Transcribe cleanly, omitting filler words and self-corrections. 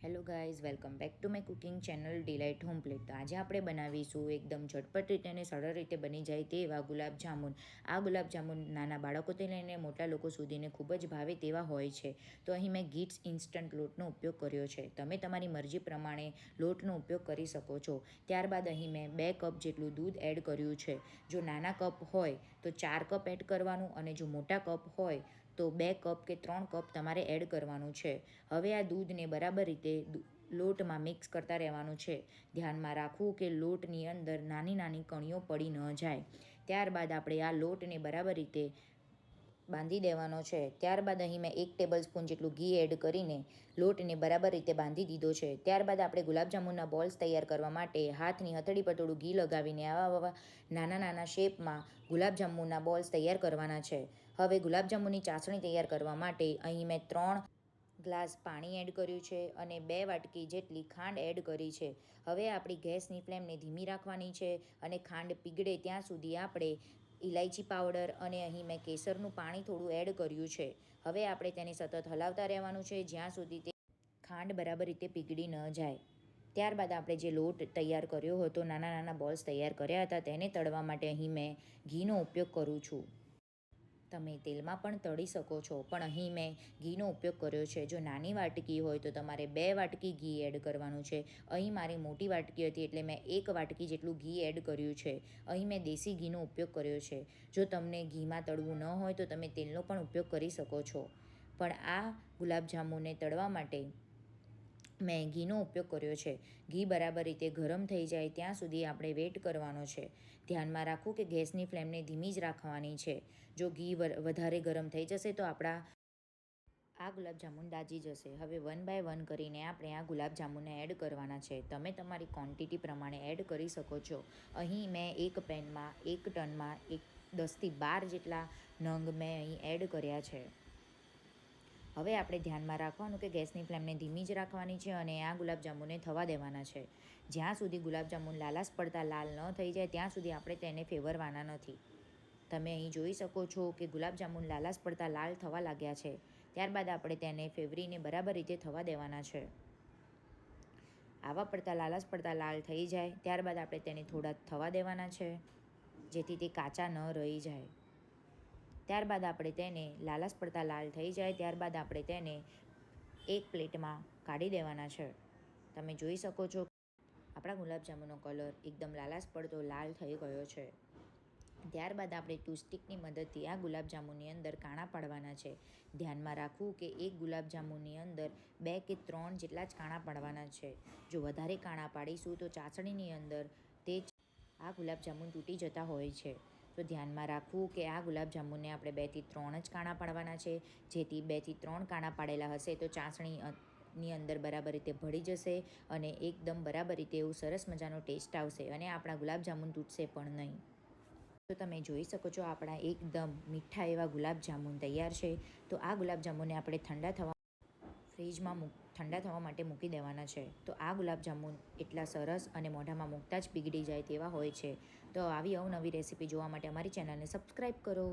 Hello guys, welcome back to my cooking channel delight home plate. તો આજે આપણે બનાવીશું એકદમ ઝટપટ રીતે અને સરળ રીતે બની જાય તેવા ગુલાબજામુન. આ ગુલાબજામુન નાના બાળકોથી લઈને મોટા લોકો સુધીને ખૂબ જ ભાવે તેવા હોય છે. તો અહીં મેં ગીટ્સ ઇન્સ્ટન્ટ લોટનો ઉપયોગ કર્યો છે. તમે તમારી મરજી પ્રમાણે લોટનો ઉપયોગ કરી શકો છો. ત્યારબાદ અહીં મેં 2 કપ જેટલું દૂધ એડ કર્યું છે. જો નાના કપ હોય તો 4 કપ એડ કરવાનું, અને જો મોટા કપ હોય તો 2 કપ કે 3 કપ તમારે એડ કરવાનું છે. હવે આ દૂધને બરાબર રીતે લોટમાં મિક્સ કરતા રહેવાનું છે. ધ્યાનમાં રાખવું કે લોટની અંદર નાની નાની કણીઓ પડી ન જાય. ત્યારબાદ આપણે આ લોટને બરાબર રીતે બાંધી દેવાનો છે. ત્યારબાદ અહીં મેં 1 ટેબલ સ્પૂન જેટલું ઘી એડ કરીને લોટને બરાબર રીતે બાંધી દીધો છે. ત્યારબાદ આપણે ગુલાબજાંબુના બોલ્સ તૈયાર કરવા માટે હાથની હથેળી પર થોડું ઘી લગાવીને આવા નાના નાના શેપમાં ગુલાબજાંબુના બોલ્સ તૈયાર કરવાના છે. હવે ગુલાબજાંબુની ચાસણી તૈયાર કરવા માટે અહીં મેં 3 ગ્લાસ પાણી એડ કર્યું છે અને 2 વાટકી જેટલી ખાંડ એડ કરી છે. હવે આપણી ગેસની ફ્લેમને ધીમી રાખવાની છે અને ખાંડ પીગળે ત્યાં સુધી આપણે ઇલાયચી પાવડર અને અહીં મેં કેસરનું પાણી થોડું એડ કર્યું છે. હવે આપણે તેને સતત હલાવતા રહેવાનું છે જ્યાં સુધી તે ખાંડ બરાબર રીતે પીગળી ન જાય. ત્યારબાદ આપણે જે લોટ તૈયાર કર્યો હતો, નાના નાના બોલ્સ તૈયાર કર્યા હતા, તેને તળવા માટે અહીં મેં ઘીનો ઉપયોગ કરું છું. તમે તેલમાં પણ તળી શકો છો, પણ અહીં મેં ઘીનો ઉપયોગ કર્યો છે. જો નાની વાટકી હોય તો તમારે 2 વાટકી ઘી એડ કરવાનું છે. અહીં મારી મોટી વાટકી હતી એટલે મેં 1 વાટકી જેટલું ઘી એડ કર્યું છે. અહીં મેં દેશી ઘીનો ઉપયોગ કર્યો છે. જો તમને ઘીમાં તળવું ન હોય તો તમે તેલનો પણ ઉપયોગ કરી શકો છો, પણ આ ગુલાબજાંબુને તળવા માટે મેં ઘીનો ઉપયોગ કર્યો છે. ઘી બરાબર રીતે ગરમ થઈ જાય ત્યાં સુધી આપણે વેઇટ કરવાનો છે. ધ્યાનમાં રાખવું કે ગેસની ફ્લેમને ધીમી જ રાખવાની છે. જો ઘી વધારે ગરમ થઈ જશે તો આપણા આ ગુલાબજાંબુન દાજી જશે. હવે 1 બાય 1 કરીને આપણે આ ગુલાબજાંબુને એડ કરવાના છે. તમે તમારી ક્વોન્ટિટી પ્રમાણે એડ કરી શકો છો. અહીં મેં એક પેનમાં 1 ટનમાં 10થી 12 જેટલા નંગ મેં અહીં એડ કર્યા છે. હવે આપણે ધ્યાનમાં રાખવાનું કે ગેસની ફ્લેમને ધીમી જ રાખવાની છે અને આ ગુલાબજાંબુને થવા દેવાના છે. જ્યાં સુધી ગુલાબજાંબુન લાલાશ પડતા લાલ ન થઈ જાય ત્યાં સુધી આપણે તેને ફેવરવાના નથી. તમે અહીં જોઈ શકો છો કે ગુલાબજાંબુન લાલાશ પડતા લાલ થવા લાગ્યા છે. ત્યારબાદ આપણે તેને ફેવરીને બરાબર રીતે થવા દેવાના છે. આવા પડતા લાલાશ પડતા લાલ થઈ જાય ત્યારબાદ આપણે તેને થોડા થવા દેવાના છે, જેથી તે કાચા ન રહી જાય. ત્યારબાદ આપણે તેને લાલાશ પડતા લાલ થઈ જાય ત્યારબાદ આપણે તેને એક પ્લેટમાં કાઢી દેવાના છે. તમે જોઈ શકો છો આપણા ગુલાબજાંબુનો કલર એકદમ લાલાશ પડતો લાલ થઈ ગયો છે. ત્યારબાદ આપણે ટૂથસ્ટિકની મદદથી આ ગુલાબજાંબુની અંદર કાણા પાડવાના છે. ધ્યાનમાં રાખવું કે એક ગુલાબજાંબુની અંદર 2 કે 3 જેટલા જ કાણા પાડવાના છે. જો વધારે કાણા પાડીશું તો ચાસણીની અંદર તે આ ગુલાબજાંબુન તૂટી જતા હોય છે. તો ધ્યાનમાં રાખવું કે આ ગુલાબજાંબુને આપણે 2 થી 3 જ કાણા પાડવાના છે. જેથી 2 થી 3 કાણા પાડેલા હશે તો ચાસણીની અંદર બરાબર રીતે ભળી જશે અને એકદમ બરાબર રીતે એવું સરસ મજાનો ટેસ્ટ આવશે અને આપણા ગુલાબજાંબુન તૂટશે પણ નહીં. તો તમે જોઈ શકો છો આપણા એકદમ મીઠા એવા ગુલાબજાંબુન તૈયાર છે. તો આ ગુલાબજાંબુને આપણે ફ્રીજમાં ઠંડા થવા માટે મૂકી દેવાના છે. તો આ ગુલાબજાંબુન એટલા સરસ અને મોઢામાં મૂકતા જ પીગળી જાય તેવા હોય છે. તો આવી અવનવી રેસીપી જોવા માટે અમારી ચેનલને સબસ્ક્રાઈબ કરો.